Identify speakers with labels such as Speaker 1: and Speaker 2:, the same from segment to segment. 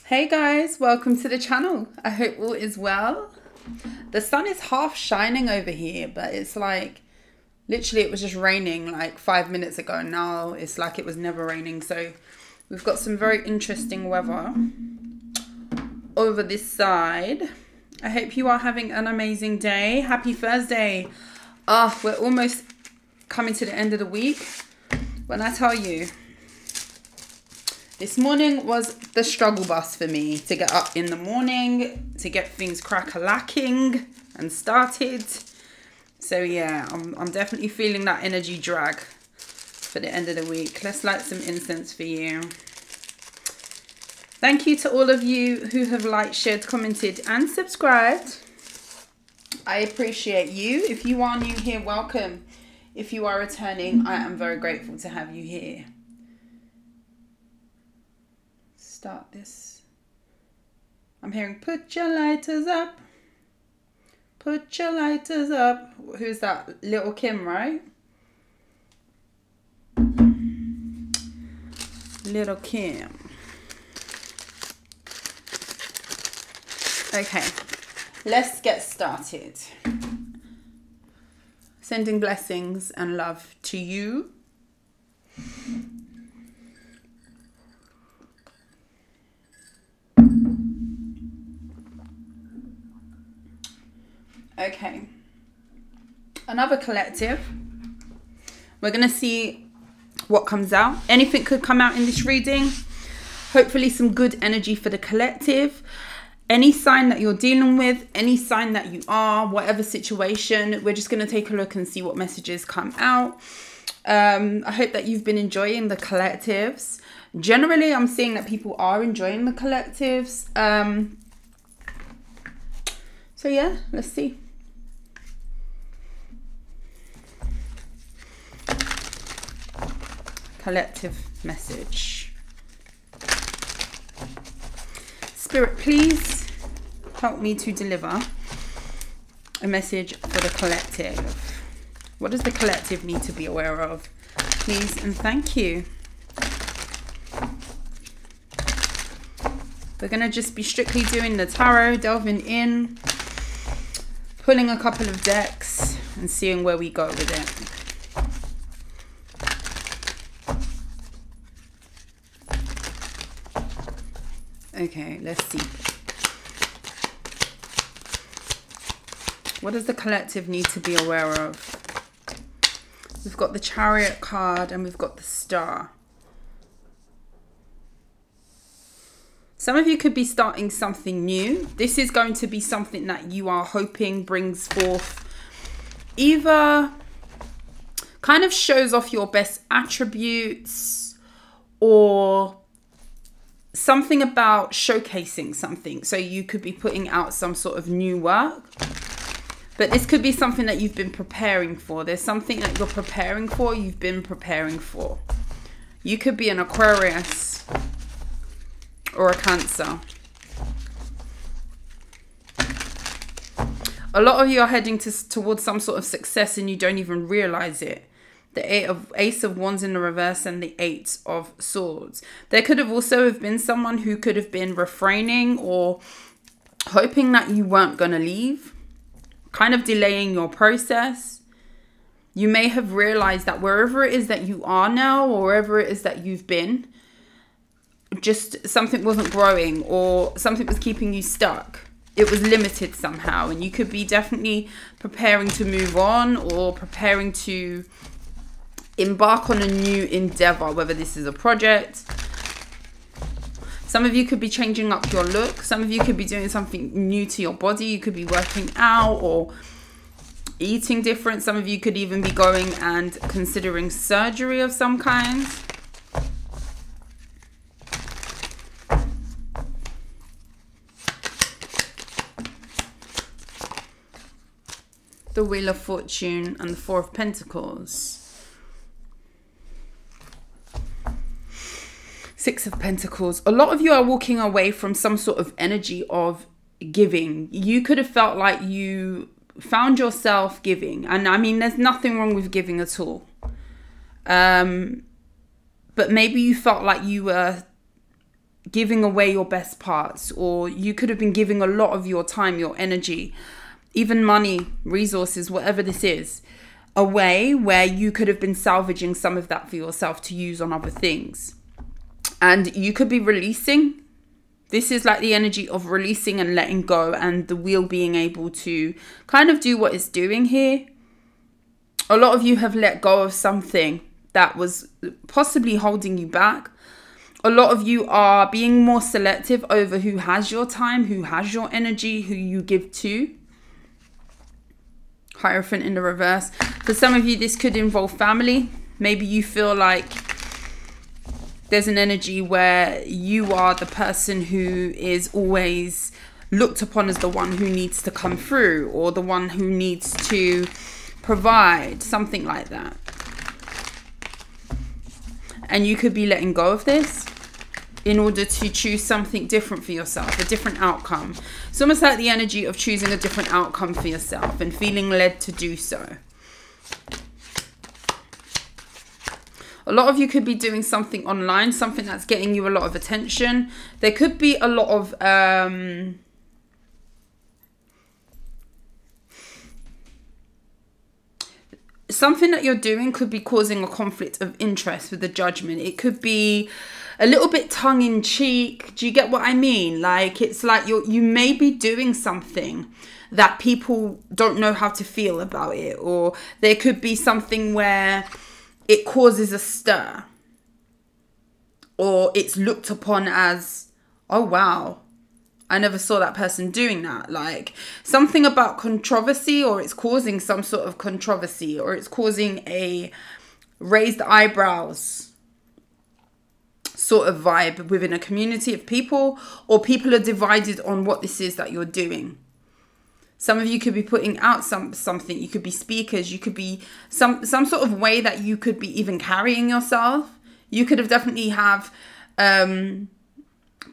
Speaker 1: Hey guys, welcome to the channel. I hope all is well. The sun is half shining over here, but it's like literally it was just raining like 5 minutes ago. Now it's like it was never raining. So we've got some very interesting weather over this side. I hope you are having an amazing day. Happy Thursday. We're almost coming to the end of the week. When I tell you, this morning was the struggle bus for me to get up in the morning, to get things crack-a-lacking and started. So yeah, I'm definitely feeling that energy drag for the end of the week. Let's light some incense for you. Thank you to all of you who have liked, shared, commented and subscribed. I appreciate you. If you are new here, welcome. If you are returning, I am very grateful to have you here. Start this. I'm hearing put your lighters up. Put your lighters up. Who's that? Little Kim, right? Little Kim. Okay, let's get started. Sending blessings and love to you. Okay, another collective. We're going to see what comes out. Anything could come out in this reading. Hopefully some good energy for the collective. Any sign that you're dealing with, any sign that you are, whatever situation, we're just going to take a look and see what messages come out. I hope that you've been enjoying the collectives. Generally, I'm seeing that people are enjoying the collectives. So yeah, let's see. Collective message. Spirit, please help me to deliver a message for the collective. What does the collective need to be aware of? Please and thank you. We're going to just be strictly doing the tarot, delving in, pulling a couple of decks and seeing where we go with it. Okay, let's see. What does the collective need to be aware of? We've got the Chariot card and we've got the Star. Some of you could be starting something new. This is going to be something that you are hoping brings forth either kind of shows off your best attributes or something about showcasing something. So you could be putting out some sort of new work, but this could be something that you've been preparing for. There's something that you're preparing for, you've been preparing for. You could be an Aquarius or a Cancer. A lot of you are heading towards some sort of success and you don't even realize it. The Ace of Wands in the reverse and the Eight of Swords. There could have also have been someone who could have been refraining or hoping that you weren't going to leave, kind of delaying your process. You may have realized that wherever it is that you are now or wherever it is that you've been, just something wasn't growing or something was keeping you stuck. It was limited somehow, and you could be definitely preparing to move on or preparing to embark on a new endeavor, whether this is a project. Some of you could be changing up your look. Some of you could be doing something new to your body. You could be working out or eating different. Some of you could even be going and considering surgery of some kind. The Wheel of Fortune and the Four of Pentacles. Six of Pentacles. A lot of you are walking away from some sort of energy of giving. You could have felt like you found yourself giving. And I mean, there's nothing wrong with giving at all. But maybe you felt like you were giving away your best parts, or you could have been giving a lot of your time, your energy, even money, resources, whatever this is, away, where you could have been salvaging some of that for yourself to use on other things. And you could be releasing. This is like the energy of releasing and letting go, and the wheel being able to kind of do what it's doing here. A lot of you have let go of something that was possibly holding you back. A lot of you are being more selective over who has your time, who has your energy, who you give to. Hierophant in the reverse. For some of you, this could involve family. Maybe you feel like there's an energy where you are the person who is always looked upon as the one who needs to come through, or the one who needs to provide, something like that. And you could be letting go of this in order to choose something different for yourself, a different outcome. It's almost like the energy of choosing a different outcome for yourself and feeling led to do so. A lot of you could be doing something online, something that's getting you a lot of attention. There could be a lot of something that you're doing could be causing a conflict of interest with the Judgment. It could be a little bit tongue-in-cheek. Do you get what I mean? Like, it's like you may be doing something that people don't know how to feel about it. Or there could be something where it causes a stir. Or it's looked upon as, oh, wow, I never saw that person doing that. Like, something about controversy, or it's causing some sort of controversy, or it's causing a raised eyebrows sort of vibe within a community of people, or people are divided on what this is that you're doing. Some of you could be putting out something. You could be speakers. You could be some sort of way that you could be even carrying yourself. You could have definitely have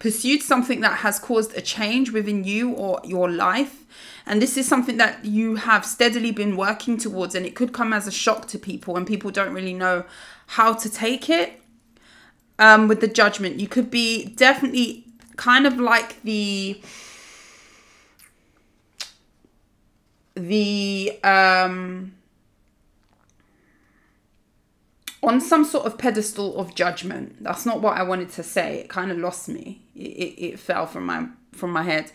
Speaker 1: pursued something that has caused a change within you or your life. And this is something that you have steadily been working towards, and it could come as a shock to people, and people don't really know how to take it. With the Judgment, you could be definitely kind of like the on some sort of pedestal of judgment. That's not what I wanted to say. It kind of lost me. It fell from my head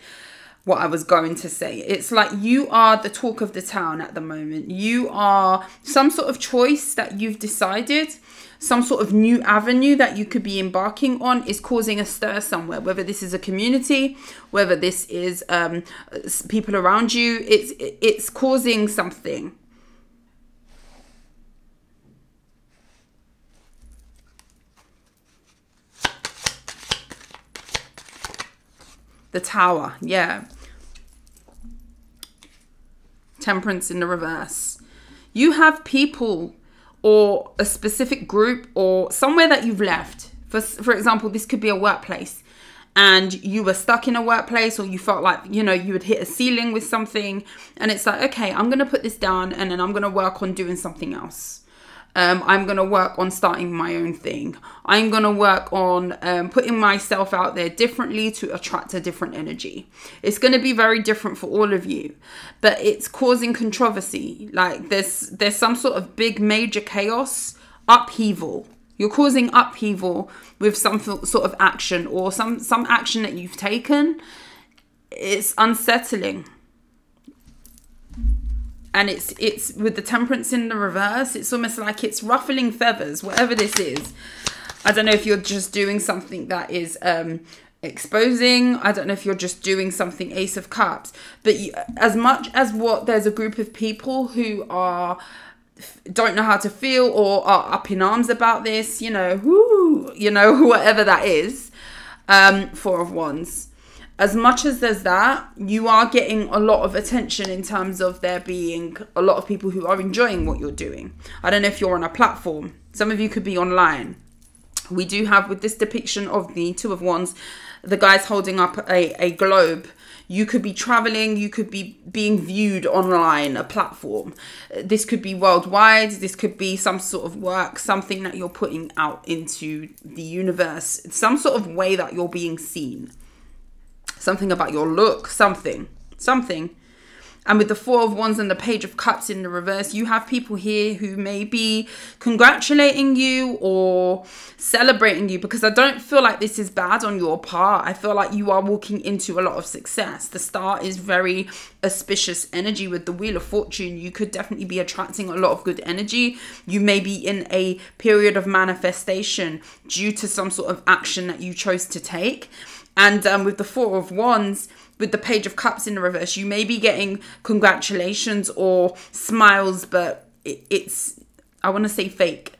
Speaker 1: what I was going to say. It's like you are the talk of the town at the moment. You are some sort of choice that you've decided, some sort of new avenue that you could be embarking on is causing a stir somewhere, whether this is a community, whether this is people around you. It's causing something. The Tower, yeah. Temperance in the reverse. You have people or a specific group or somewhere that you've left. For example, this could be a workplace, and you were stuck in a workplace, or you felt like, you know, you had hit a ceiling with something, and it's like, okay, I'm going to put this down, and then I'm going to work on doing something else. I'm going to work on starting my own thing. I'm going to work on putting myself out there differently to attract a different energy. It's going to be very different for all of you, but it's causing controversy. Like there's some sort of big major chaos, upheaval. You're causing upheaval with some sort of action, or some action that you've taken. It's unsettling. And it's with the Temperance in the reverse, it's almost like it's ruffling feathers, whatever this is. I don't know if you're just doing something that is exposing. I don't know if you're just doing something Ace of Cups. But as much as there's a group of people who don't know how to feel or are up in arms about this, whatever that is, Four of Wands. As much as there's that, you are getting a lot of attention in terms of there being a lot of people who are enjoying what you're doing. I don't know if you're on a platform. Some of you could be online. We do have, with this depiction of the Two of Wands, the guy's holding up a globe. You could be traveling, you could be being viewed online, a platform. This could be worldwide, this could be some sort of work, something that you're putting out into the universe, some sort of way that you're being seen. Something about your look, something. And with the Four of Wands and the Page of Cups in the reverse, you have people here who may be congratulating you or celebrating you, because I don't feel like this is bad on your part. I feel like you are walking into a lot of success. The Star is very auspicious energy with the Wheel of Fortune. You could definitely be attracting a lot of good energy. You may be in a period of manifestation due to some sort of action that you chose to take. And with the Four of Wands, with the Page of Cups in the reverse, you may be getting congratulations or smiles, but it's, I want to say fake.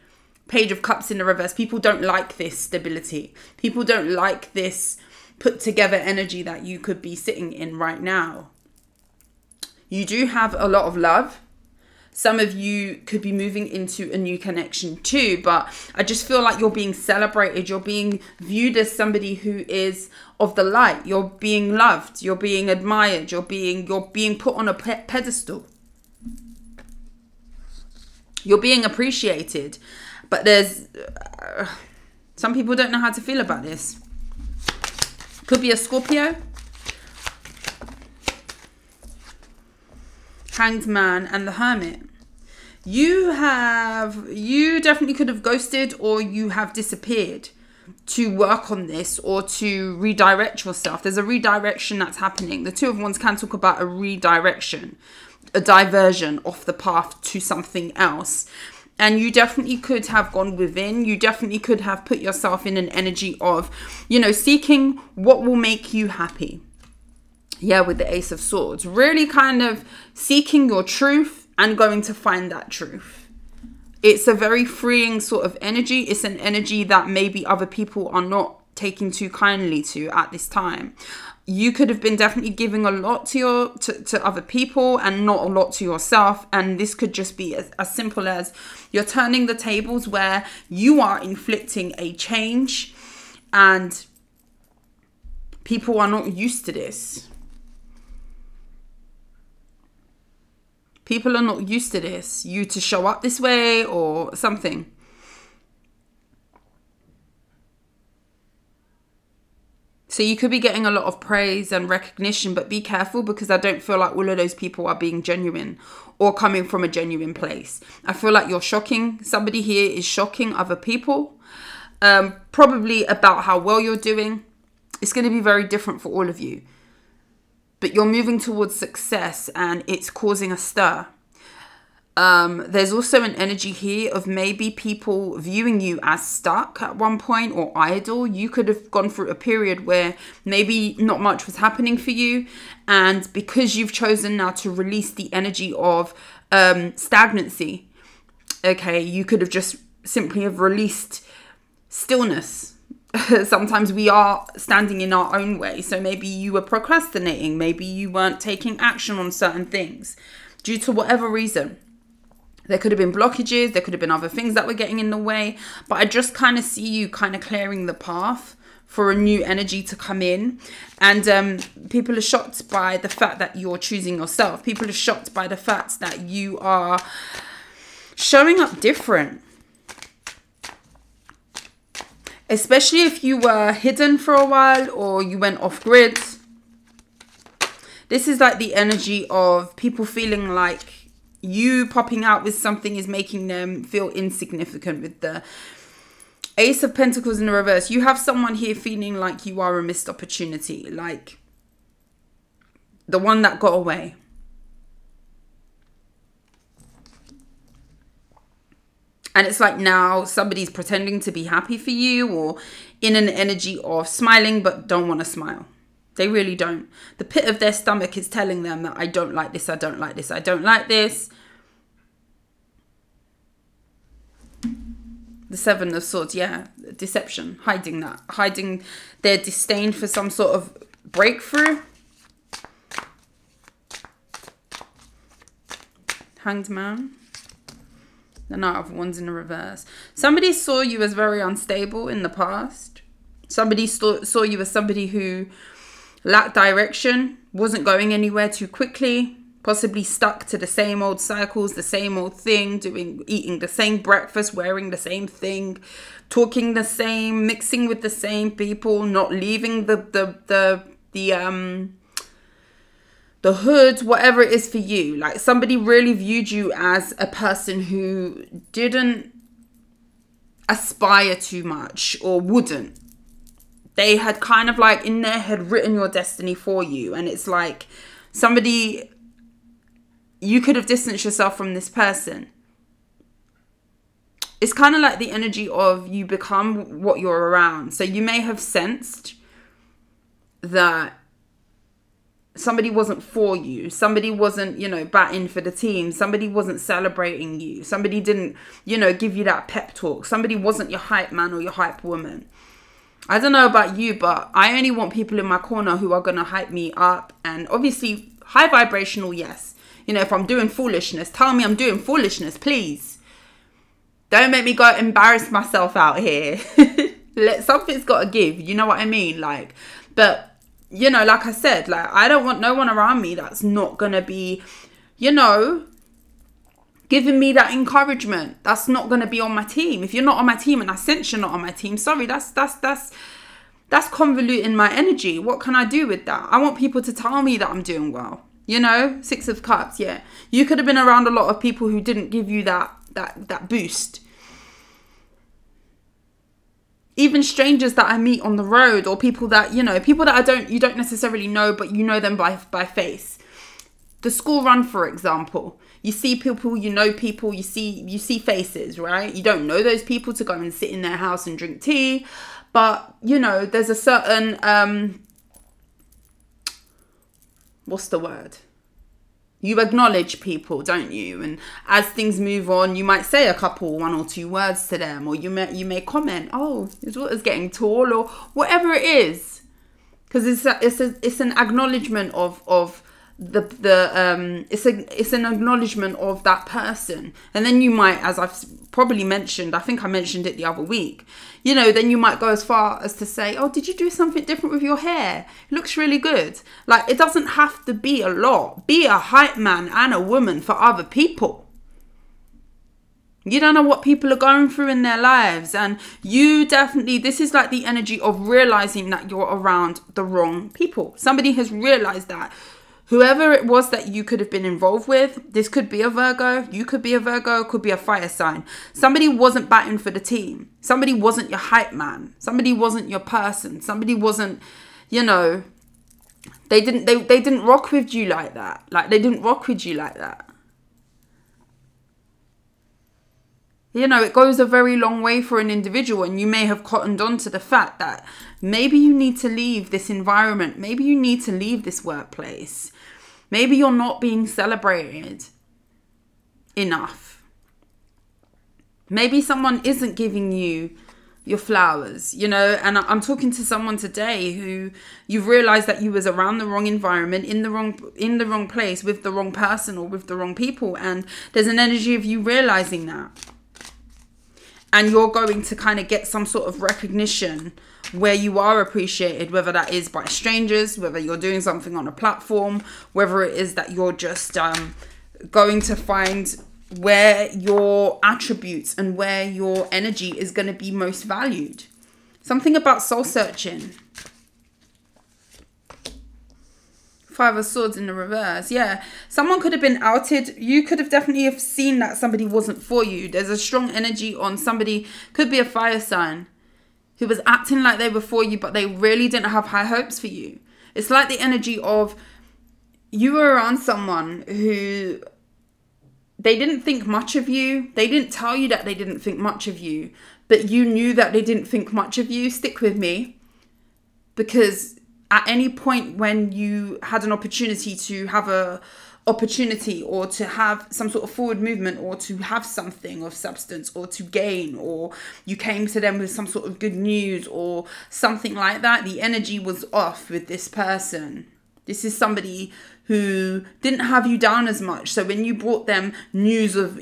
Speaker 1: Page of Cups in the reverse. People don't like this stability. People don't like this put together energy that you could be sitting in right now. You do have a lot of love. Some of you could be moving into a new connection too, but I just feel like you're being celebrated. You're being viewed as somebody who is of the light. You're being loved. You're being admired. You're being put on a pedestal. You're being appreciated. But there's some people don't know how to feel about this. Could be a Scorpio. Hanged Man and the Hermit. You definitely could have ghosted, or you have disappeared to work on this or to redirect yourself. There's a redirection that's happening. The Two of Wands can talk about a redirection, a diversion off the path to something else. And you definitely could have gone within. You definitely could have put yourself in an energy of, seeking what will make you happy. Yeah, with the Ace of Swords. Really kind of seeking your truth and going to find that truth. It's a very freeing sort of energy. It's an energy that maybe other people are not taking too kindly to at this time. You could have been definitely giving a lot to other people and not a lot to yourself. And this could just be as simple as you're turning the tables, where you are inflicting a change and people are not used to this. People are not used to this. You to show up this way or something. So you could be getting a lot of praise and recognition, but be careful, because I don't feel like all of those people are being genuine or coming from a genuine place. I feel like you're shocking. Somebody here is shocking other people, probably about how well you're doing. It's going to be very different for all of you. But you're moving towards success and it's causing a stir. There's also an energy here of maybe people viewing you as stuck at one point or idle. You could have gone through a period where maybe not much was happening for you. And because you've chosen now to release the energy of stagnancy, okay, you could have just simply have released stillness. Sometimes we are standing in our own way. So maybe you were procrastinating. Maybe you weren't taking action on certain things due to whatever reason. There could have been blockages. There could have been other things that were getting in the way. But I just kind of see you kind of clearing the path for a new energy to come in. And people are shocked by the fact that you're choosing yourself. People are shocked by the fact that you are showing up different. Especially if you were hidden for a while or you went off grid. This is like the energy of people feeling like you popping out with something is making them feel insignificant. With the Ace of Pentacles in the reverse, you have someone here feeling like you are a missed opportunity. Like the one that got away. And it's like now somebody's pretending to be happy for you or in an energy of smiling but don't want to smile. They really don't. The pit of their stomach is telling them that I don't like this, I don't like this, I don't like this. The Seven of Swords, yeah. Deception, hiding that. Hiding their disdain for some sort of breakthrough. Hanged Man. The Knight of Wands in the reverse. Somebody saw you as very unstable in the past. Somebody saw you as somebody who lacked direction, wasn't going anywhere too quickly, possibly stuck to the same old cycles, the same old thing, eating the same breakfast, wearing the same thing, talking the same, mixing with the same people, not leaving the hood, whatever it is for you. Like, somebody really viewed you as a person who didn't aspire too much, or wouldn't. They had kind of like in their head written your destiny for you. And it's like somebody, you could have distanced yourself from this person. It's kind of like the energy of you become what you're around. So you may have sensed that somebody wasn't for you. Somebody wasn't, batting for the team. Somebody wasn't celebrating you. Somebody didn't, give you that pep talk. Somebody wasn't your hype man or your hype woman. I don't know about you, but I only want people in my corner who are going to hype me up. And obviously, high vibrational, yes. If I'm doing foolishness, tell me I'm doing foolishness, please. Don't make me go embarrass myself out here. Something's got to give, you know what I mean? But, like I said, I don't want no one around me that's not going to be, giving me that encouragement. That's not going to be on my team. If you're not on my team and I sense you're not on my team, sorry, that's convoluting my energy. What can I do with that? I want people to tell me that I'm doing well. 6 of Cups, yeah. You could have been around a lot of people who didn't give you that boost. Even strangers that I meet on the road, or people that, people that you don't necessarily know, but you know them by face. The school run, for example. You see people, people, you see faces, right? You don't know those people to go and sit in their house and drink tea. But, there's a certain, what's the word? You acknowledge people, don't you? And as things move on, you might say one or two words to them, or you may comment, "Oh, his water's getting tall," or whatever it is, because it's an acknowledgement of it's an acknowledgement of that person. And then you might, as I've probably mentioned, I think I mentioned it the other week, then you might go as far as to say, "Oh, did you do something different with your hair? It looks really good." It doesn't have to be a lot. Be a hype man and a woman for other people. You don't know what people are going through in their lives. And you definitely, this is like the energy of realizing that you're around the wrong people. Somebody has realized that. Whoever it was that you could have been involved with, this could be a Virgo, you could be a Virgo, could be a fire sign. Somebody wasn't batting for the team. Somebody wasn't your hype man. Somebody wasn't your person. Somebody wasn't, they didn't rock with you like that. They didn't rock with you like that. It goes a very long way for an individual, and you may have cottoned on to the fact that maybe you need to leave this environment. Maybe you need to leave this workplace. Maybe you're not being celebrated enough. Maybe someone isn't giving you your flowers, and I'm talking to someone today who you've realized that you was around the wrong environment, in the wrong place, with the wrong person or with the wrong people. And there's an energy of you realizing that. And you're going to kind of get some sort of recognition where you are appreciated, whether that is by strangers, whether you're doing something on a platform, whether it is that you're just going to find where your attributes and where your energy is going to be most valued. Something about soul searching. 5 of Swords in the reverse. Yeah, someone could have been outed. You could have definitely have seen that somebody wasn't for you. There's a strong energy on somebody, could be a fire sign, who was acting like they were for you, but they really didn't have high hopes for you. It's like the energy of you were around someone who they didn't think much of you. They didn't tell you that they didn't think much of you, but you knew that they didn't think much of you. Stick with me, because at any point when you had an opportunity to have a opportunity, or to have some sort of forward movement, or to have something of substance, or to gain, or you came to them with some sort of good news or something like that, the energy was off with this person. This is somebody who didn't have you down as much. So when you brought them news of,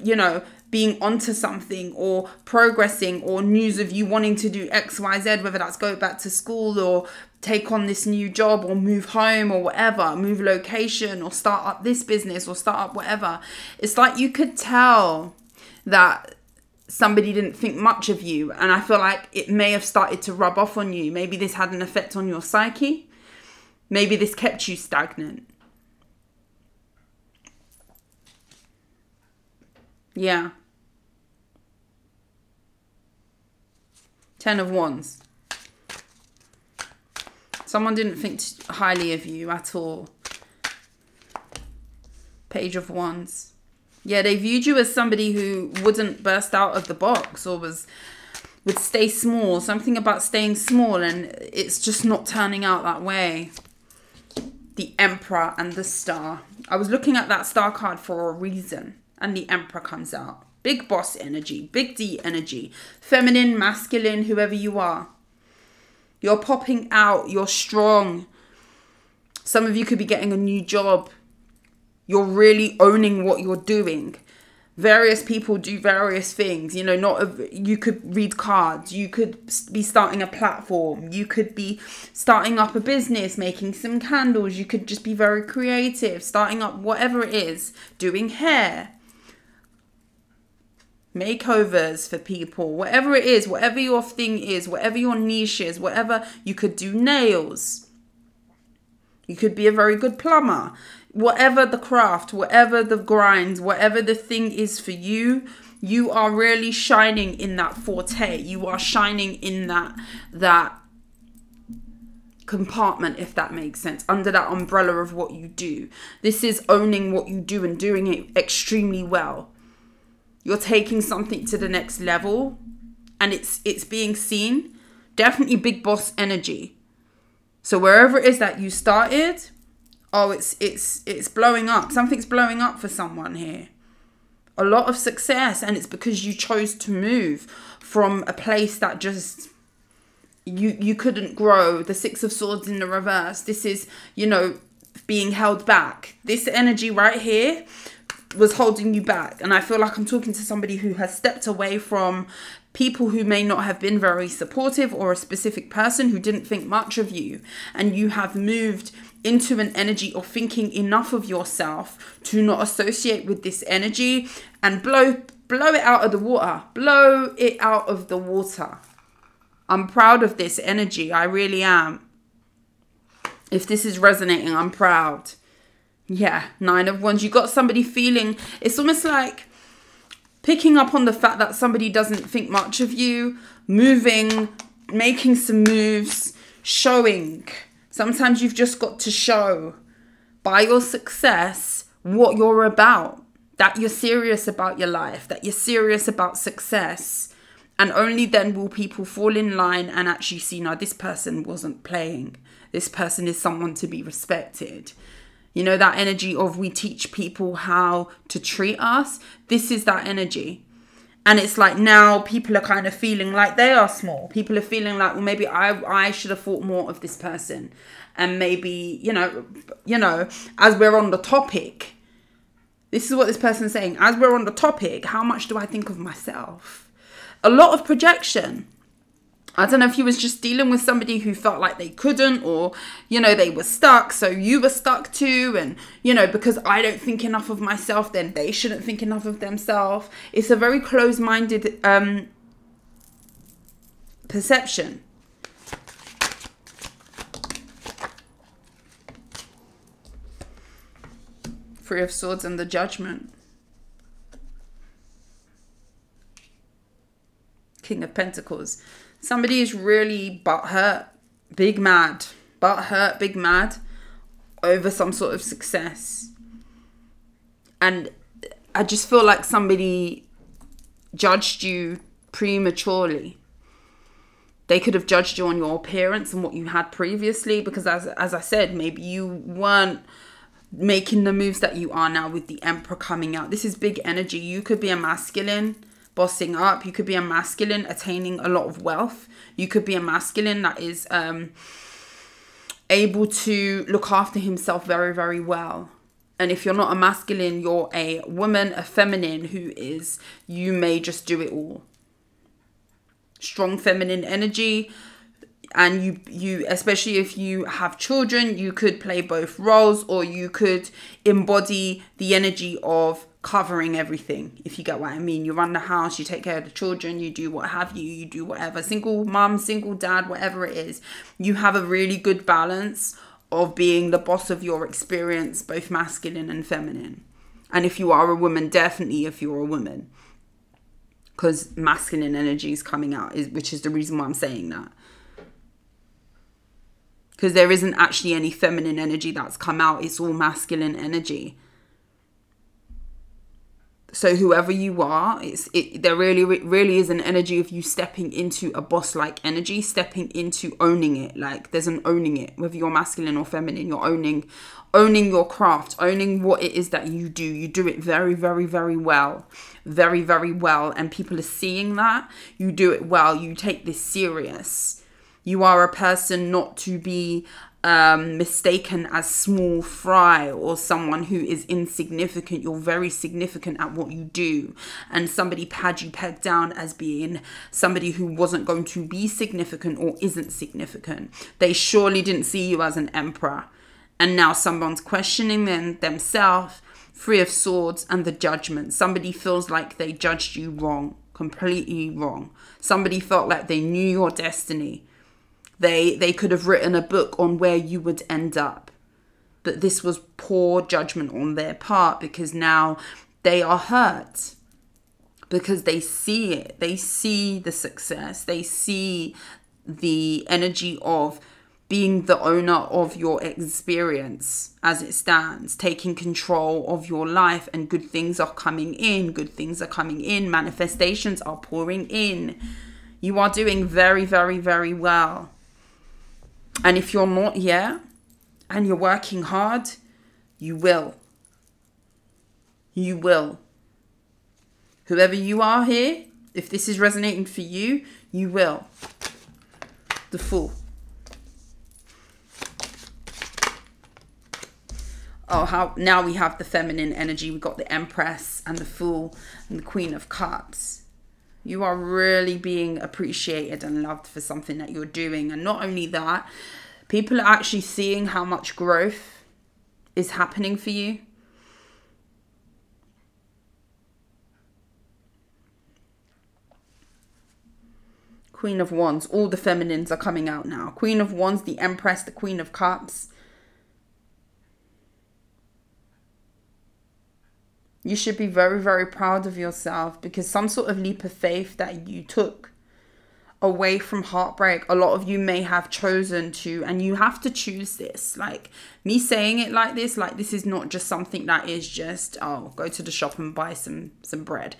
Speaker 1: being onto something or progressing, or news of you wanting to do XYZ, whether that's go back to school or take on this new job or move home or whatever, move location or start up this business or start up whatever. It's like you could tell that somebody didn't think much of you, and I feel like it may have started to rub off on you. Maybe this had an effect on your psyche. Maybe this kept you stagnant. Yeah. 10 of Wands. Someone didn't think highly of you at all. Page of Wands. Yeah, they viewed you as somebody who wouldn't burst out of the box or would stay small. Something about staying small, and it's just not turning out that way. The Emperor and the Star. I was looking at that Star card for a reason, and the Emperor comes out. Big boss energy, big D energy, feminine, masculine, whoever you are. You're popping out, you're strong. Some of you could be getting a new job. You're really owning what you're doing. Various people do various things. You know, you could read cards. You could be starting a platform. You could be starting up a business, making some candles. You could just be very creative, starting up whatever it is, doing hair, makeovers for people, whatever it is, whatever your thing is, whatever your niche is, whatever. You could do nails. You could be a very good plumber. Whatever the craft, whatever the grind, whatever the thing is for you, you are really shining in that forte. You are shining in that compartment, if that makes sense, under that umbrella of what you do. This is owning what you do and doing it extremely well. You're taking something to the next level, and it's being seen. Definitely big boss energy. So wherever it is that you started, oh, it's blowing up. Something's blowing up for someone here. A lot of success, and it's because you chose to move from a place that just you couldn't grow. The Six of Swords in the reverse. This is, you know, being held back. This energy right here was holding you back. And I feel like I'm talking to somebody who has stepped away from people who may not have been very supportive, or a specific person who didn't think much of you. And you have moved into an energy of thinking enough of yourself to not associate with this energy and blow it out of the water. Blow it out of the water. I'm proud of this energy. I really am. If this is resonating, I'm proud. Yeah, 9 of Wands. You got somebody feeling, it's almost like picking up on the fact that somebody doesn't think much of you, moving, making some moves, showing. Sometimes you've just got to show by your success what you're about, that you're serious about your life, that you're serious about success. And only then will people fall in line and actually see, now this person wasn't playing. This person is someone to be respected. You know, that energy of we teach people how to treat us. This is that energy. And it's like now people are kind of feeling like they are small. People are feeling like, well, maybe I should have thought more of this person. And maybe, you know, as we're on the topic, this is what this person's saying. As we're on the topic, how much do I think of myself? A lot of projection. I don't know if you was just dealing with somebody who felt like they couldn't, or, you know, they were stuck, so you were stuck too. And, you know, because I don't think enough of myself, then they shouldn't think enough of themselves. It's a very closed-minded perception. Three of Swords and the Judgment. King of Pentacles. Somebody is really butthurt, big mad, butthurt, big mad over some sort of success. And I just feel like somebody judged you prematurely. They could have judged you on your appearance and what you had previously, because as I said, maybe you weren't making the moves that you are now with the Emperor coming out. This is big energy. You could be a masculine bossing up. You could be a masculine attaining a lot of wealth. You could be a masculine that is able to look after himself very, very well. And if you're not a masculine, you're a woman, a feminine who is, you may just do it all. Strong feminine energy. And you especially if you have children, you could play both roles, or you could embody the energy of covering everything, if you get what I mean. You run the house, you take care of the children, you do what have you, you do whatever. Single mom, single dad, whatever it is. You have a really good balance of being the boss of your experience, both masculine and feminine. And if you are a woman, definitely if you're a woman. Because masculine energy is coming out, which is the reason why I'm saying that. Because there isn't actually any feminine energy that's come out. It's all masculine energy. So whoever you are, there really is an energy of you stepping into a boss-like energy, stepping into owning it. Like there's an owning it, whether you're masculine or feminine. You're owning your craft, owning what it is that you do. You do it very, very, very well. Very, very well. And people are seeing that. You do it well. You take this serious. You are a person not to be mistaken as small fry or someone who is insignificant. You're very significant at what you do. And somebody had you pegged down as being somebody who wasn't going to be significant or isn't significant. They surely didn't see you as an emperor. And now someone's questioning themselves. Three of Swords and the Judgment. Somebody feels like they judged you wrong. Completely wrong. Somebody felt like they knew your destiny. They could have written a book on where you would end up. But this was poor judgment on their part, because now they are hurt. Because they see it. They see the success. They see the energy of being the owner of your experience as it stands. Taking control of your life, and good things are coming in. Good things are coming in. Manifestations are pouring in. You are doing very, very, very well. And if you're not here and you're working hard, you will. You will. Whoever you are here, if this is resonating for you, you will. The Fool. Oh, how now we have the feminine energy. We've got the Empress and the Fool and the Queen of Cups. You are really being appreciated and loved for something that you're doing. And not only that, people are actually seeing how much growth is happening for you. Queen of Wands. All the feminines are coming out now. Queen of Wands, the Empress, the Queen of Cups. You should be very, very proud of yourself, because some sort of leap of faith that you took away from heartbreak, a lot of you may have chosen to, and you have to choose this. Like me saying it like this is not just something that is just, oh, go to the shop and buy some bread.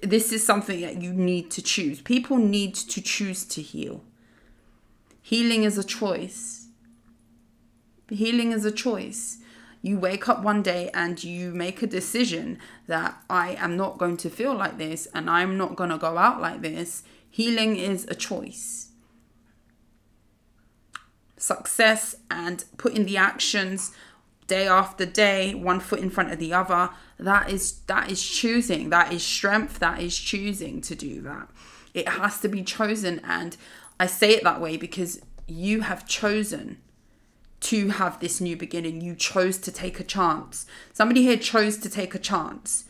Speaker 1: This is something that you need to choose. People need to choose to heal. Healing is a choice. Healing is a choice. You wake up one day and you make a decision that I am not going to feel like this, and I'm not going to go out like this. Healing is a choice. Success and putting the actions day after day, one foot in front of the other, that is choosing. That is strength. That is choosing to do that. It has to be chosen. And I say it that way because you have chosen to have this new beginning. You chose to take a chance. Somebody here chose to take a chance.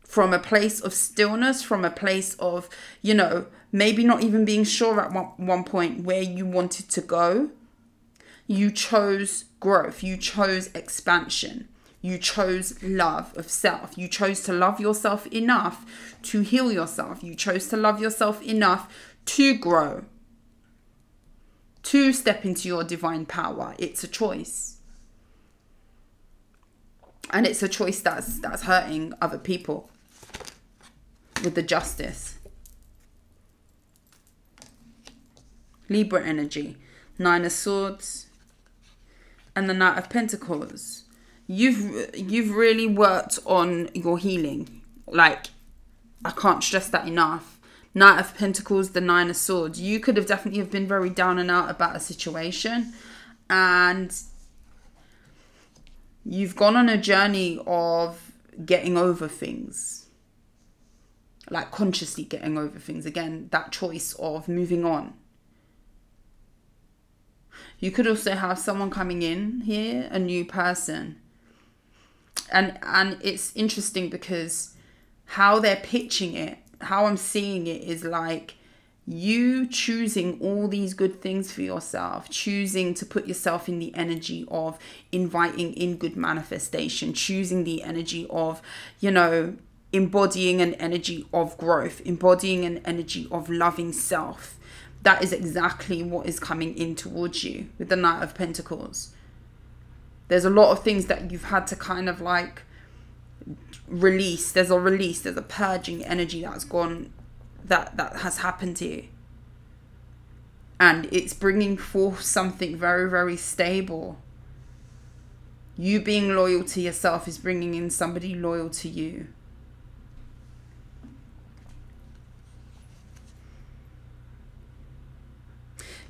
Speaker 1: From a place of stillness, from a place of, you know, maybe not even being sure at one point where you wanted to go. You chose growth. You chose expansion. You chose love of self. You chose to love yourself enough to heal yourself. You chose to love yourself enough to grow, to step into your divine power. It's a choice. And it's a choice that's hurting other people. With the Justice. Libra energy. Nine of Swords. And the Knight of Pentacles. You've really worked on your healing. Like, I can't stress that enough. Knight of Pentacles, the Nine of Swords. You could have definitely have been very down and out about a situation. And You've gone on a journey of getting over things, like consciously getting over things. Again, that choice of moving on. You could also have someone coming in here, a new person. And it's interesting because how they're pitching it, how I'm seeing it is like you choosing all these good things for yourself, choosing to put yourself in the energy of inviting in good manifestation, choosing the energy of, you know, embodying an energy of growth, embodying an energy of loving self. That is exactly what is coming in towards you with the Knight of Pentacles. There's a lot of things that you've had to kind of like release. There's a purging energy that's gone, that has happened to you. And it's bringing forth something very, very stable. You being loyal to yourself is bringing in somebody loyal to you.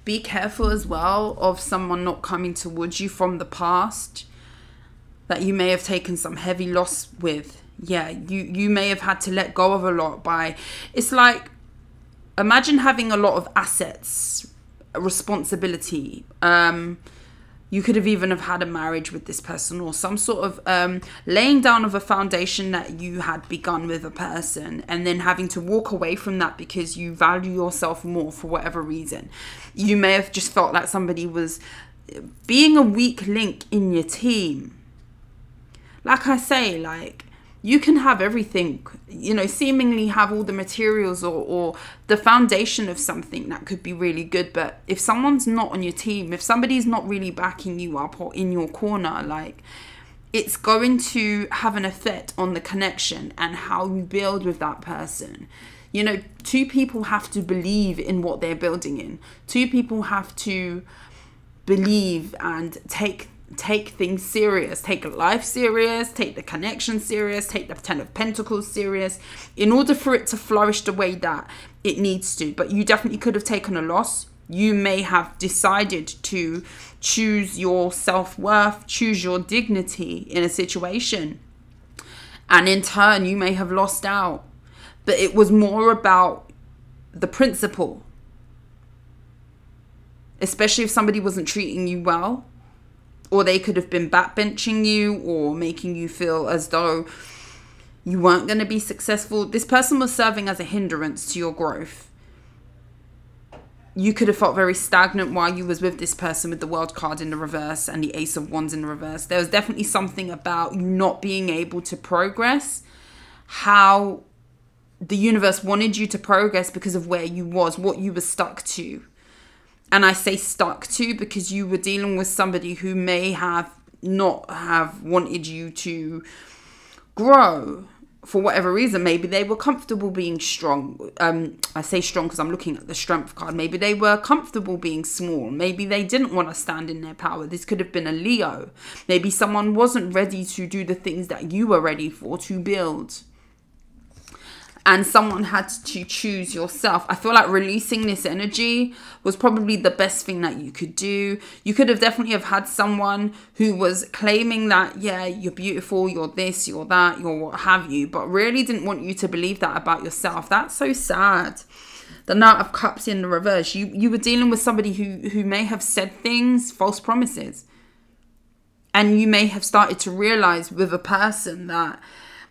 Speaker 1: Be careful as well of someone not coming towards you from the past that you may have taken some heavy loss with. Yeah, you may have had to let go of a lot by... It's like, imagine having a lot of assets, responsibility. You could have even have had a marriage with this person, or some sort of laying down of a foundation that you had begun with a person, and then having to walk away from that because you value yourself more for whatever reason. You may have just felt like somebody was being a weak link in your team. Like I say, like, you can have everything, you know, seemingly have all the materials or the foundation of something that could be really good. But if someone's not on your team, if somebody's not really backing you up or in your corner, like, it's going to have an effect on the connection and how you build with that person. You know, two people have to believe in what they're building in. Two people have to believe and take things serious, take life serious, take the connection serious, take the Ten of Pentacles serious, in order for it to flourish the way that it needs to. But you definitely could have taken a loss. You may have decided to choose your self-worth, choose your dignity in a situation, and in turn you may have lost out. But it was more about the principle, especially if somebody wasn't treating you well. Or they could have been backbenching you or making you feel as though you weren't going to be successful. This person was serving as a hindrance to your growth. You could have felt very stagnant while you was with this person with the World card in the reverse and the Ace of Wands in the reverse. There was definitely something about you not being able to progress, how the universe wanted you to progress because of where you was, what you were stuck to. And I say stuck to because you were dealing with somebody who may have not have wanted you to grow for whatever reason. Maybe they were comfortable being strong. I say strong because I'm looking at the Strength card. Maybe they were comfortable being small. Maybe they didn't want to stand in their power. This could have been a Leo. Maybe someone wasn't ready to do the things that you were ready for, to build. And someone had to choose yourself. I feel like releasing this energy was probably the best thing that you could do. You could have definitely have had someone who was claiming that, yeah, you're beautiful, you're this, you're that, you're what have you, but really didn't want you to believe that about yourself. That's so sad. The Knight of Cups in the reverse. You were dealing with somebody who may have said things, false promises. And you may have started to realize with a person that,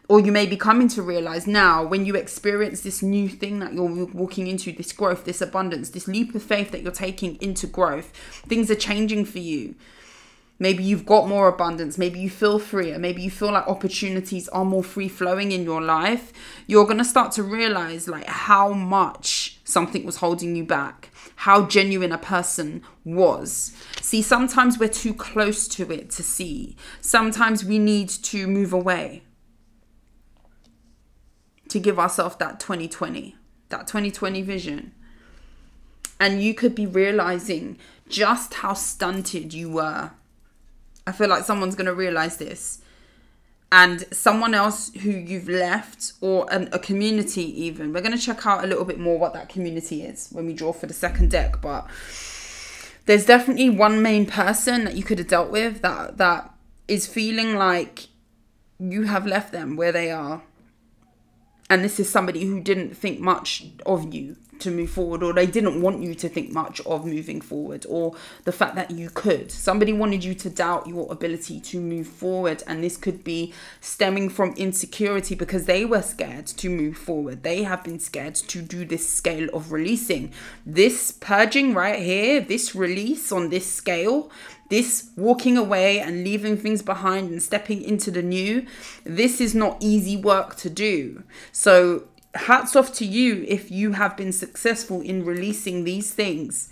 Speaker 1: or you may be coming to realize now when you experience this new thing that you're walking into, this growth, this abundance, this leap of faith that you're taking into growth, things are changing for you. Maybe you've got more abundance. Maybe you feel freer. Maybe you feel like opportunities are more free flowing in your life. You're going to start to realize like how much something was holding you back, how genuine a person was. See, sometimes we're too close to it to see. Sometimes we need to move away to give ourselves that 2020 vision. And you could be realizing just how stunted you were. I feel like someone's going to realize this. And someone else who you've left, or a community even. We're going to check out a little bit more what that community is when we draw for the second deck. But there's definitely one main person that you could have dealt with that is feeling like you have left them where they are. And this is somebody who didn't think much of you to move forward, or they didn't want you to think much of moving forward, or the fact that you could. Somebody wanted you to doubt your ability to move forward. And this could be stemming from insecurity because they were scared to move forward. They have been scared to do this scale of releasing. This purging right here, this release on this scale, this walking away and leaving things behind and stepping into the new, this is not easy work to do. So hats off to you if you have been successful in releasing these things.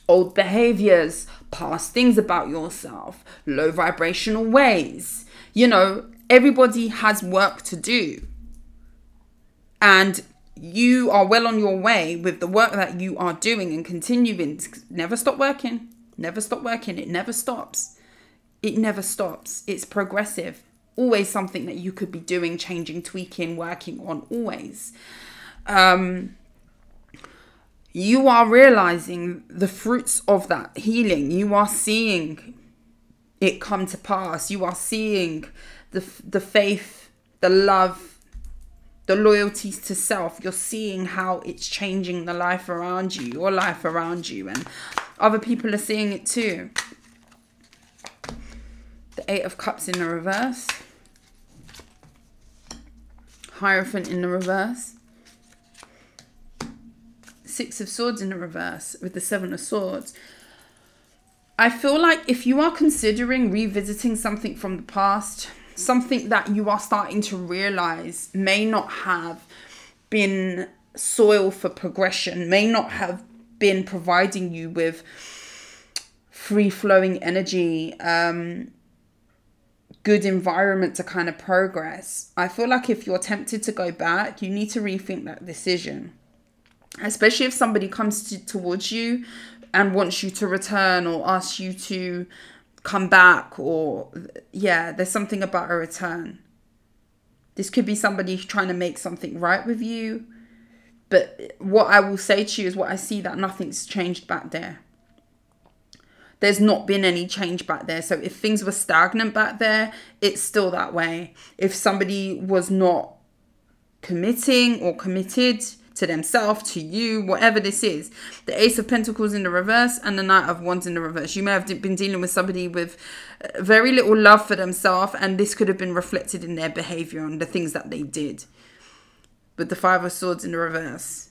Speaker 1: Old behaviors, past things about yourself, low vibrational ways. You know, everybody has work to do. And you are well on your way with the work that you are doing and continuing. Never stop working. Never stop working. It never stops. It never stops. It's progressive. Always something that you could be doing, changing, tweaking, working on, always. You are realizing the fruits of that healing. You are seeing it come to pass. You are seeing the faith, the love, the loyalties to self. You're seeing how it's changing the life around you, your life around you, and other people are seeing it too. The Eight of Cups in the reverse. Hierophant in the reverse. Six of Swords in the reverse with the Seven of Swords. I feel like if you are considering revisiting something from the past, something that you are starting to realize may not have been soil for progression, may not have been providing you with free-flowing energy, good environment to kind of progress. I feel like if you're tempted to go back, you need to rethink that decision. Especially if somebody comes towards you and wants you to return or asks you to come back, or yeah, there's something about a return. This could be somebody trying to make something right with you. But what I will say to you is what I see, that nothing's changed back there. There's not been any change back there. So if things were stagnant back there, it's still that way. If somebody was not committing or committed to themselves, to you, whatever this is. The Ace of Pentacles in the reverse and the Knight of Wands in the reverse. You may have been dealing with somebody with very little love for themselves, and this could have been reflected in their behavior and the things that they did. With the Five of Swords in the reverse.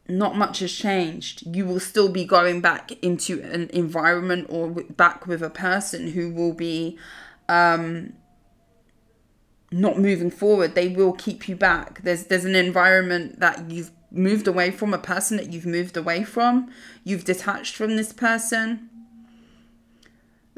Speaker 1: Not much has changed. You will still be going back into an environment or back with a person who will be not moving forward. They will keep you back. There's an environment that you've moved away from, a person that you've moved away from. You've detached from this person.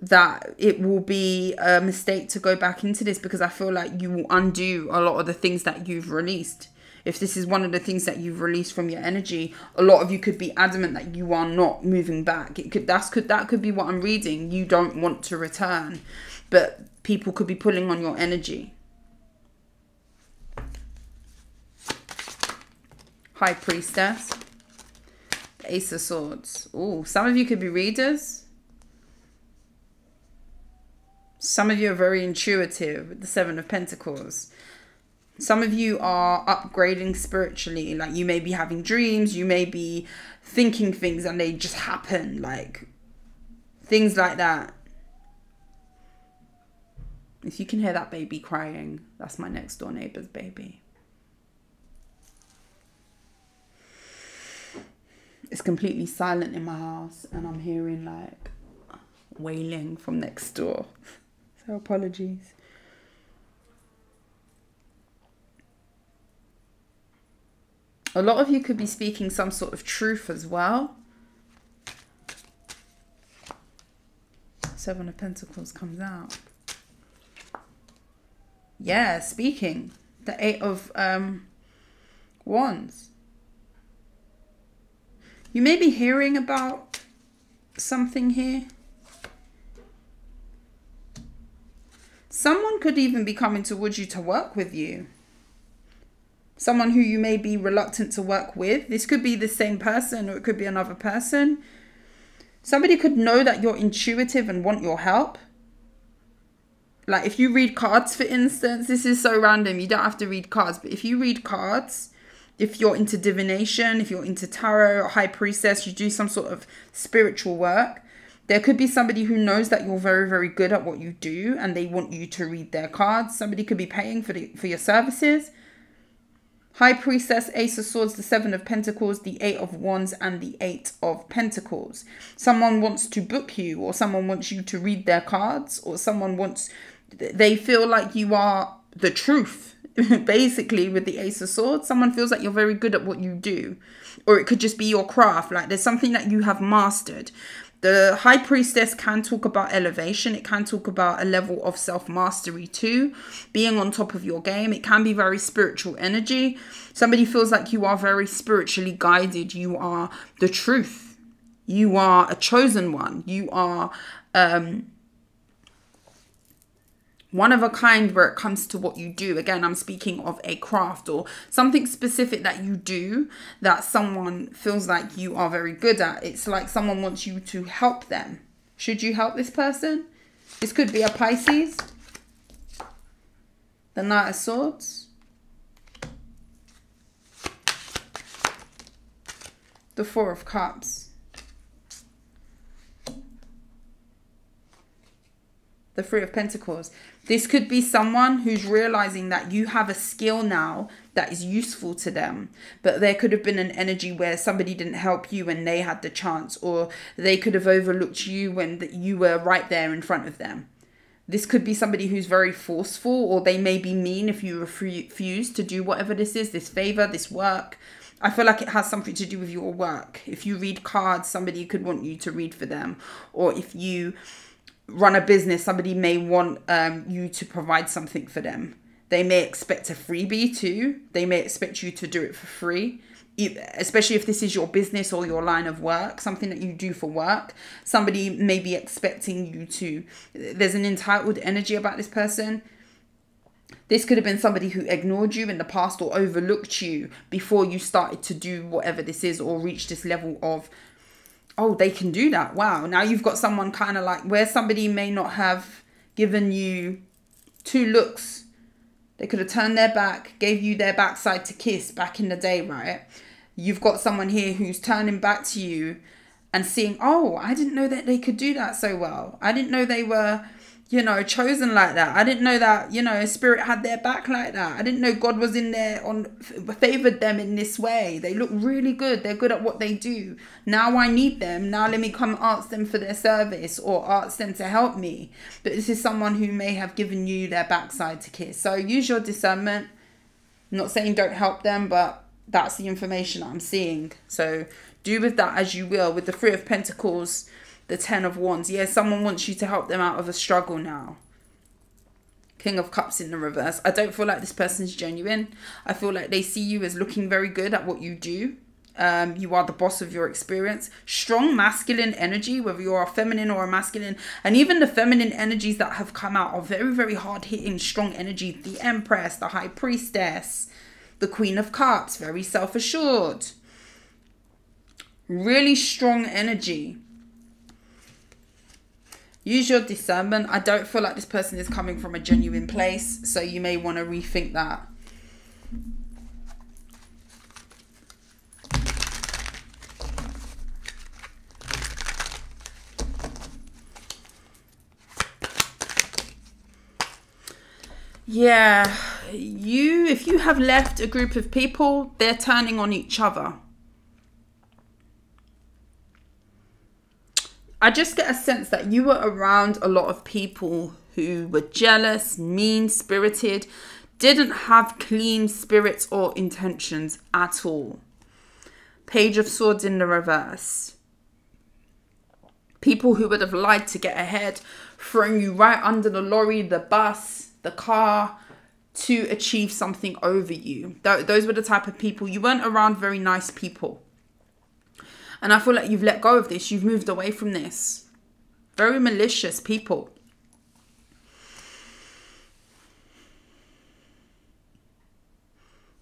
Speaker 1: That it will be a mistake to go back into this, because I feel like you will undo a lot of the things that you've released. If this is one of the things that you've released from your energy, a lot of you could be adamant that you are not moving back. That could be what I'm reading. You don't want to return, but people could be pulling on your energy. High Priestess, the Ace of Swords. Oh, some of you could be readers. Some of you are very intuitive with the Seven of Pentacles. Some of you are upgrading spiritually. Like, you may be having dreams. You may be thinking things and they just happen. Like, things like that. If you can hear that baby crying, that's my next door neighbor's baby. It's completely silent in my house and I'm hearing like wailing from next door. So apologies. A lot of you could be speaking some sort of truth as well. Seven of Pentacles comes out. Yeah, speaking. The Eight of Wands. You may be hearing about something here. Someone could even be coming towards you to work with you. someone who you may be reluctant to work with. This could be the same person or it could be another person. Somebody could know that you're intuitive and want your help. Like if you read cards, for instance, this is so random. You don't have to read cards, but if you read cards, if you're into divination, if you're into tarot or high priestess, you do some sort of spiritual work, there could be somebody who knows that you're very, very good at what you do and they want you to read their cards. Somebody could be paying for your services. High priestess, Ace of Swords, the Seven of Pentacles, the Eight of Wands, and the Eight of Pentacles. Someone wants to book you, or someone wants you to read their cards, or they feel like you are the truth. Basically, with the Ace of Swords, someone feels like you're very good at what you do. Or it could just be your craft, like there's something that you have mastered. The High Priestess can talk about elevation. It can talk about a level of self-mastery too, being on top of your game. It can be very spiritual energy. Somebody feels like you are very spiritually guided. You are the truth. You are a chosen one. You are one of a kind where it comes to what you do. Again, I'm speaking of a craft or something specific that you do that someone feels like you are very good at. It's like someone wants you to help them. Should you help this person? This could be a Pisces. The Knight of Swords. The Four of Cups. The Three of Pentacles. This could be someone who's realizing that you have a skill now that is useful to them. But there could have been an energy where somebody didn't help you when they had the chance. Or they could have overlooked you when you were right there in front of them. This could be somebody who's very forceful, or they may be mean if you refuse to do whatever this is, this favor, this work. I feel like it has something to do with your work. If you read cards, somebody could want you to read for them. Or if you run a business, somebody may want you to provide something for them. They may expect a freebie too. They may expect you to do it for free, especially if this is your business or your line of work, something that you do for work. Somebody may be expecting you to, there's an entitled energy about this person. This could have been somebody who ignored you in the past or overlooked you before you started to do whatever this is or reach this level of, oh, they can do that. Wow. Now you've got someone kind of like where somebody may not have given you two looks. They could have turned their back, gave you their backside to kiss back in the day, right? You've got someone here who's turning back to you and seeing, oh, I didn't know that they could do that so well. I didn't know they were, chosen like that. I didn't know that, Spirit had their back like that. I didn't know God was in there favored them in this way. They look really good. They're good at what they do. Now I need them. Now let me come ask them for their service or ask them to help me. But this is someone who may have given you their backside to kiss. So use your discernment. I'm not saying don't help them, but that's the information I'm seeing. So do with that as you will. With the Three of Pentacles, the Ten of Wands. Yeah, someone wants you to help them out of a struggle now. King of Cups in the reverse. I don't feel like this person's genuine. I feel like they see you as looking very good at what you do. You are the boss of your experience. Strong masculine energy, whether you're a feminine or a masculine. And even the feminine energies that have come out are very, very hard-hitting, strong energy. The Empress, the High Priestess, the Queen of Cups, very self-assured. Really strong energy. Use your discernment. I don't feel like this person is coming from a genuine place, so you may want to rethink that. Yeah, if you have left a group of people, they're turning on each other. I just get a sense that you were around a lot of people who were jealous, mean-spirited, didn't have clean spirits or intentions at all. Page of Swords in the reverse. People who would have lied to get ahead, throwing you right under the lorry, the bus, the car, to achieve something over you. Those were the type of people. You weren't around very nice people. And I feel like you've let go of this. You've moved away from this. Very malicious people.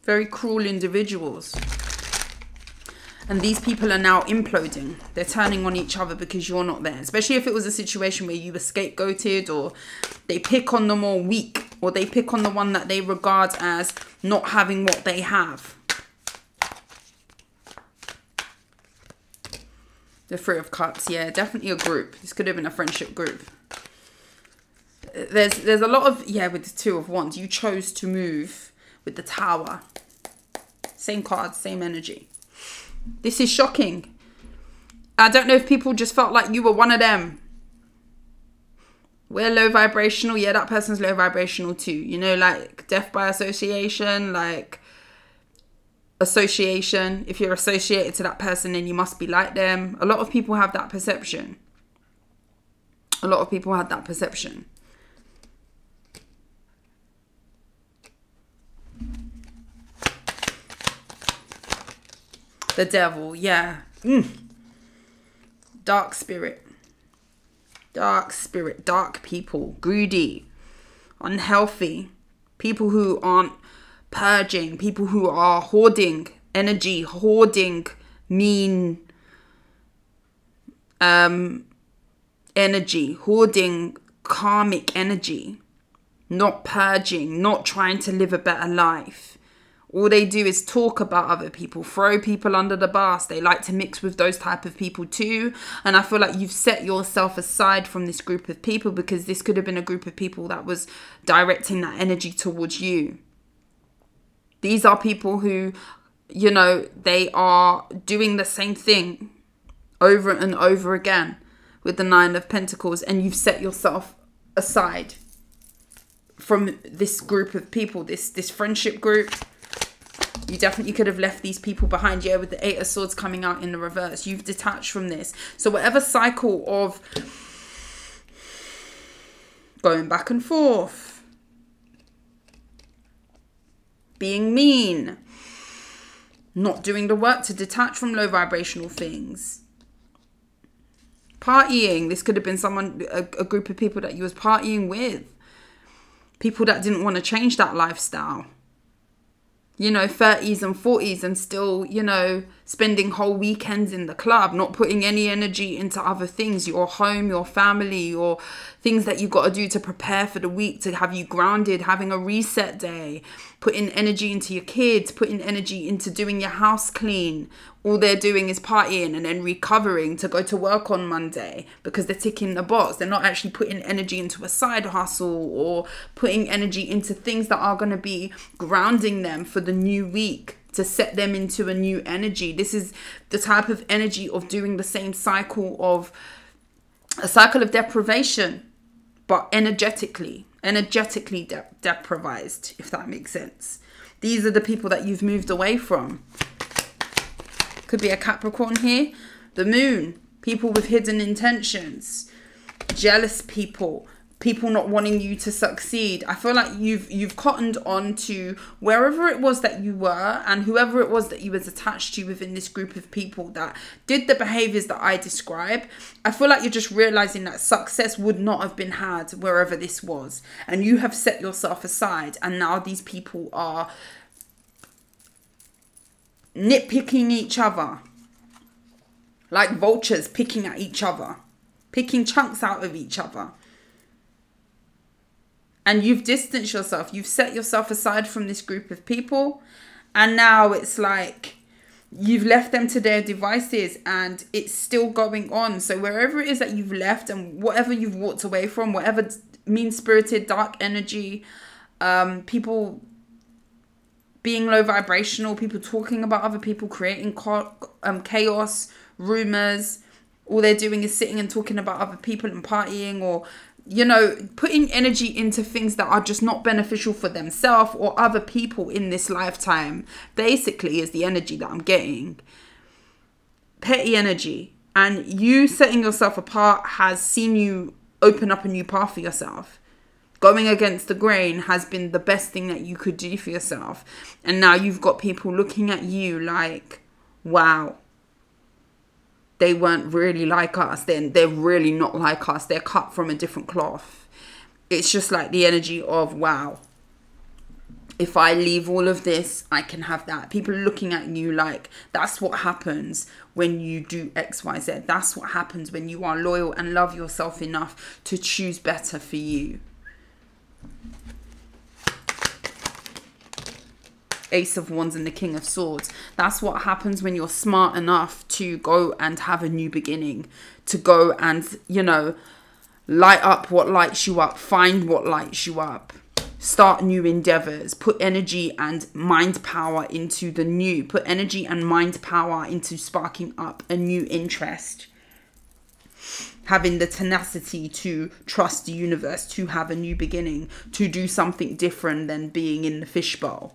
Speaker 1: Very cruel individuals. And these people are now imploding. They're turning on each other because you're not there. Especially if it was a situation where you were scapegoated, or they pick on the more weak, or they pick on the one that they regard as not having what they have. The Three of Cups. Yeah, definitely a group. This could have been a friendship group. There's a lot of, yeah, with the Two of Wands. You chose to move with the Tower. Same cards, same energy. This is shocking. I don't know if people just felt like you were one of them. We're low vibrational. Yeah, that person's low vibrational too. You know, like death by association, like association. If you're associated to that person, then you must be like them. A lot of people have that perception. A lot of people had that perception. The Devil, yeah. Dark spirit. Dark spirit. Dark people. Greedy. Unhealthy. People who aren't purging. People who are hoarding energy. Hoarding mean energy. Hoarding karmic energy. Not purging. Not trying to live a better life. All they do is talk about other people, throw people under the bus. They like to mix with those type of people too. And I feel like you've set yourself aside from this group of people, because this could have been a group of people that was directing that energy towards you. These are people who, you know, they are doing the same thing over and over again with the Nine of Pentacles. And you've set yourself aside from this group of people, this friendship group. You definitely could have left these people behind. Yeah, with the Eight of Swords coming out in the reverse. You've detached from this. So whatever cycle of going back and forth, being mean, not doing the work to detach from low vibrational things, partying. This could have been someone, a group of people that you was partying with. People that didn't want to change that lifestyle. You know, 30s and 40s and still, you know, spending whole weekends in the club, not putting any energy into other things, your home, your family, your things that you've got to do to prepare for the week, to have you grounded, having a reset day, putting energy into your kids, putting energy into doing your house clean. All they're doing is partying and then recovering to go to work on Monday because they're ticking the box. They're not actually putting energy into a side hustle or putting energy into things that are going to be grounding them for the new week, to set them into a new energy. This is the type of energy of doing the same cycle of a cycle of deprivation, but energetically deprived, if that makes sense. These are the people that you've moved away from. Could be a Capricorn here. The Moon. People with hidden intentions. Jealous people. People not wanting you to succeed. I feel like you've cottoned on to wherever it was that you were and whoever it was that you was attached to within this group of people that did the behaviors that I describe. I feel like you're just realizing that success would not have been had wherever this was. And you have set yourself aside. And now these people are nitpicking each other. Like vultures picking at each other. Picking chunks out of each other. And you've distanced yourself. You've set yourself aside from this group of people. And now it's like you've left them to their devices and it's still going on. So wherever it is that you've left and whatever you've walked away from, whatever mean-spirited, dark energy, people being low vibrational, people talking about other people, creating chaos, rumors, all they're doing is sitting and talking about other people and partying, or you know, putting energy into things that are just not beneficial for themselves or other people in this lifetime, basically is the energy that I'm getting. Petty energy. And you setting yourself apart has seen you open up a new path for yourself. Going against the grain has been the best thing that you could do for yourself. And now you've got people looking at you like, wow, they weren't really like us. They're really not like us. They're cut from a different cloth. It's just like the energy of, wow. if I leave all of this, I can have that. People are looking at you like, that's what happens when you do X, Y, Z. That's what happens when you are loyal and love yourself enough to choose better for you. Ace of Wands and the King of Swords. That's what happens when you're smart enough to go and have a new beginning. To go and, you know, light up what lights you up. Find what lights you up. Start new endeavors. Put energy and mind power into the new. Put energy and mind power into sparking up a new interest. Having the tenacity to trust the universe, to have a new beginning, to do something different than being in the fishbowl.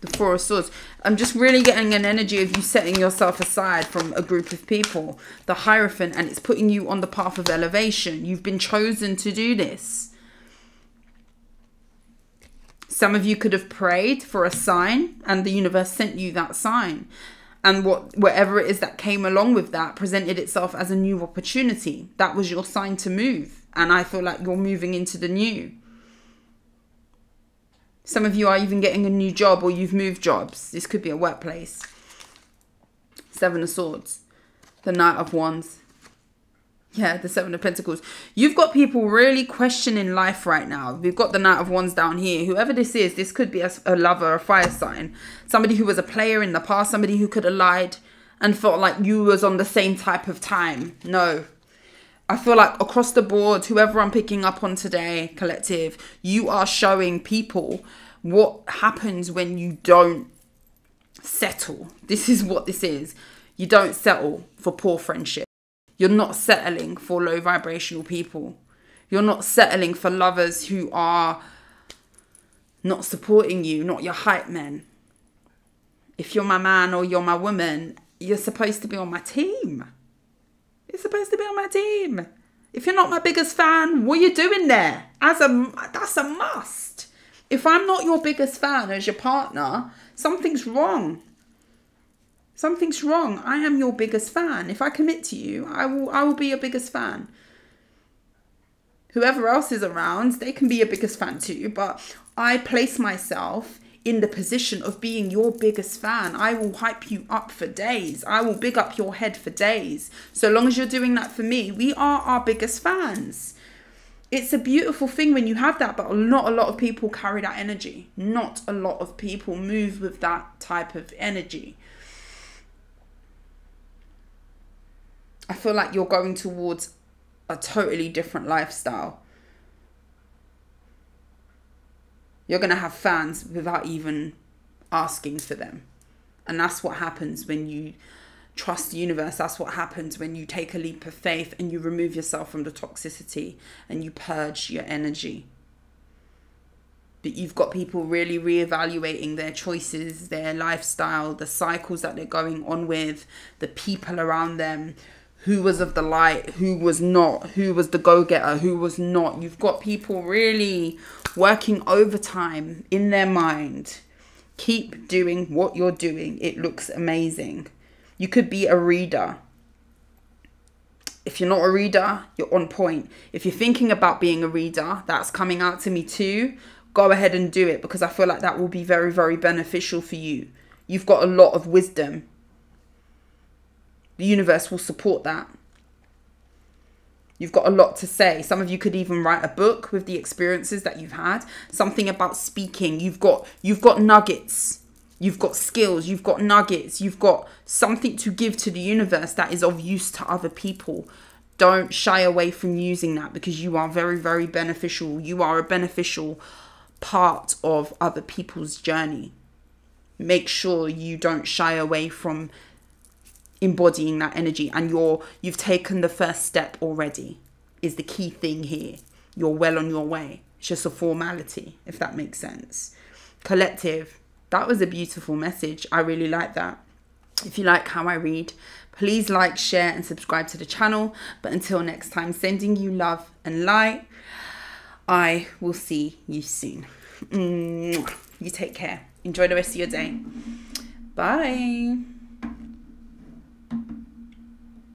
Speaker 1: The Four of Swords. I'm just really getting an energy of you setting yourself aside from a group of people. The Hierophant, and it's putting you on the path of elevation. You've been chosen to do this. Some of you could have prayed for a sign and the universe sent you that sign. And whatever it is that came along with that presented itself as a new opportunity. That was your sign to move. And I feel like you're moving into the new. Some of you are even getting a new job, or you've moved jobs. This could be a workplace. Seven of Swords. The Knight of Wands. Yeah, the Seven of Pentacles. You've got people really questioning life right now. We've got the Knight of Wands down here. Whoever this is, this could be a lover, a fire sign. Somebody who was a player in the past. Somebody who could have lied and felt like you was on the same type of time. No. I feel like across the board, whoever I'm picking up on today, collective, you are showing people what happens when you don't settle. This is what this is. You don't settle for poor friendship. You're not settling for low vibrational people. You're not settling for lovers who are not supporting you, not your hype men. If you're my man or you're my woman, you're supposed to be on my team. You're supposed to be on my team. If you're not my biggest fan, what are you doing there? That's a must. If I'm not your biggest fan as your partner, something's wrong. Something's wrong. I am your biggest fan. If I commit to you, I will be your biggest fan. Whoever else is around, they can be your biggest fan too. But I place myself in the position of being your biggest fan. I will hype you up for days. I will big up your head for days. So long as you're doing that for me, we are our biggest fans. It's a beautiful thing when you have that, but not a lot of people carry that energy. Not a lot of people move with that type of energy. I feel like you're going towards a totally different lifestyle. You're going to have fans without even asking for them. And that's what happens when you trust the universe. That's what happens when you take a leap of faith and you remove yourself from the toxicity and you purge your energy. But you've got people really reevaluating their choices, their lifestyle, the cycles that they're going on with, the people around them, who was of the light, who was not, who was the go-getter, who was not. You've got people really working overtime in their mind. Keep doing what you're doing. It looks amazing. You could be a reader. If you're not a reader, you're on point. If you're thinking about being a reader, that's coming out to me too. Go ahead and do it, because I feel like that will be very, very beneficial for you. You've got a lot of wisdom. The universe will support that. You've got a lot to say. Some of you could even write a book with the experiences that you've had. Something about speaking. You've got nuggets. You've got skills. You've got nuggets. You've got something to give to the universe that is of use to other people. Don't shy away from using that, because you are very, very beneficial. You are a beneficial part of other people's journey. Make sure you don't shy away from embodying that energy, and you've taken the first step already is the key thing here. You're well on your way. It's just a formality, if that makes sense. Collective, that was a beautiful message. I really like that. If you like how I read, please like, share and subscribe to the channel. But until next time, sending you love and light. I will see you soon. You take care. Enjoy the rest of your day. Bye.